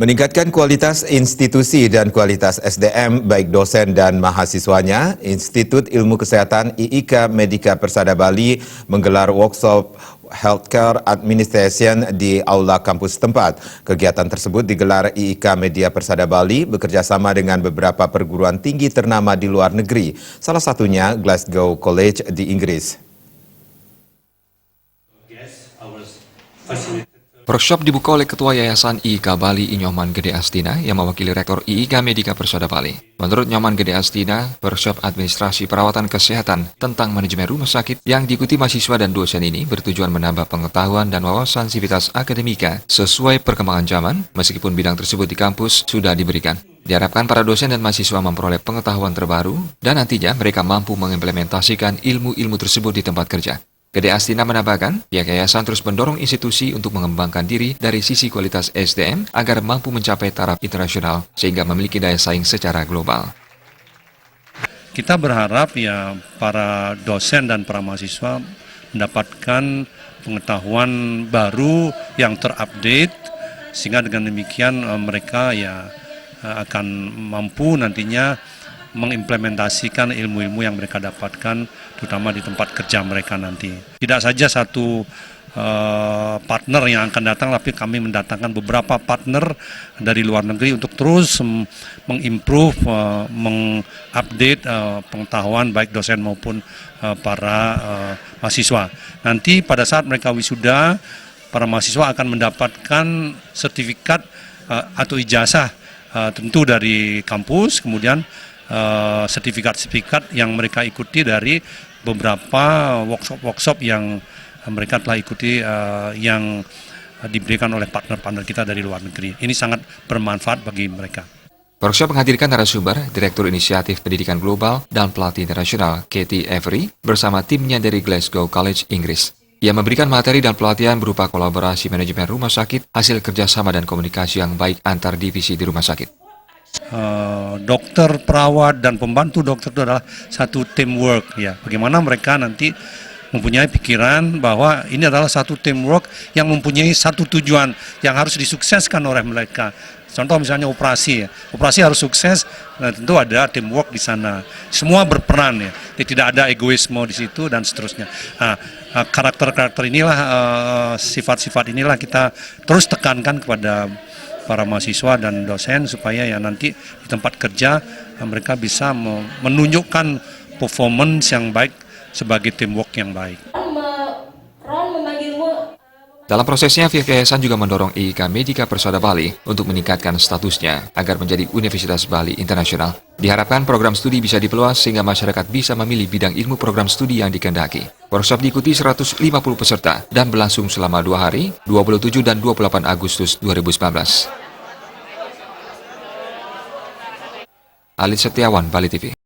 Meningkatkan kualitas institusi dan kualitas SDM baik dosen dan mahasiswanya, Institut Ilmu Kesehatan IIK Medika Persada Bali menggelar workshop Healthcare Administration di Aula kampus tempat. Kegiatan tersebut digelar IIK Media Persada Bali bekerjasama dengan beberapa perguruan tinggi ternama di luar negeri, salah satunya Glasgow College di Inggris. Workshop dibuka oleh Ketua Yayasan IIK Bali Nyoman Gede Astina yang mewakili Rektor IIK Medika Persada Bali. Menurut Nyoman Gede Astina, workshop administrasi perawatan kesehatan tentang manajemen rumah sakit yang diikuti mahasiswa dan dosen ini bertujuan menambah pengetahuan dan wawasan sivitas akademika sesuai perkembangan zaman, meskipun bidang tersebut di kampus sudah diberikan. Diharapkan para dosen dan mahasiswa memperoleh pengetahuan terbaru dan nantinya mereka mampu mengimplementasikan ilmu-ilmu tersebut di tempat kerja. Gede Astina menambahkan, pihak yayasan terus mendorong institusi untuk mengembangkan diri dari sisi kualitas SDM agar mampu mencapai taraf internasional sehingga memiliki daya saing secara global. Kita berharap ya para dosen dan para mahasiswa mendapatkan pengetahuan baru yang terupdate sehingga dengan demikian mereka ya akan mampu nantinya mengimplementasikan ilmu-ilmu yang mereka dapatkan, terutama di tempat kerja mereka nanti. Tidak saja satu partner yang akan datang, tapi kami mendatangkan beberapa partner dari luar negeri untuk terus mengimprove, mengupdate pengetahuan baik dosen maupun para mahasiswa. Nanti pada saat mereka wisuda, para mahasiswa akan mendapatkan sertifikat atau ijazah tentu dari kampus, kemudian sertifikat-sertifikat yang mereka ikuti dari beberapa workshop yang mereka telah ikuti yang diberikan oleh partner-partner kita dari luar negeri. Ini sangat bermanfaat bagi mereka. Workshop menghadirkan narasumber, Direktur Inisiatif Pendidikan Global dan Pelatih Internasional Katie Avery bersama timnya dari Glasgow College, Inggris. Ia memberikan materi dan pelatihan berupa kolaborasi manajemen rumah sakit, hasil kerjasama dan komunikasi yang baik antar divisi di rumah sakit. Dokter, perawat, dan pembantu dokter itu adalah satu teamwork ya. Bagaimana mereka nanti mempunyai pikiran bahwa ini adalah satu teamwork yang mempunyai satu tujuan yang harus disukseskan oleh mereka. Contoh misalnya operasi, operasi harus sukses, nah tentu ada teamwork di sana. Semua berperan ya, tidak ada egoisme di situ dan seterusnya. Nah, karakter-karakter inilah, sifat-sifat inilah kita terus tekankan kepada para mahasiswa dan dosen supaya ya nanti di tempat kerja mereka bisa menunjukkan performance yang baik sebagai teamwork yang baik. Dalam prosesnya, pihak yayasan juga mendorong IIK Medika Persada Bali untuk meningkatkan statusnya agar menjadi Universitas Bali Internasional. Diharapkan program studi bisa diperluas sehingga masyarakat bisa memilih bidang ilmu program studi yang dikehendaki. Workshop diikuti 150 peserta dan berlangsung selama 2 hari, 27 dan 28 Agustus 2019. Alit Setiawan, Bali TV.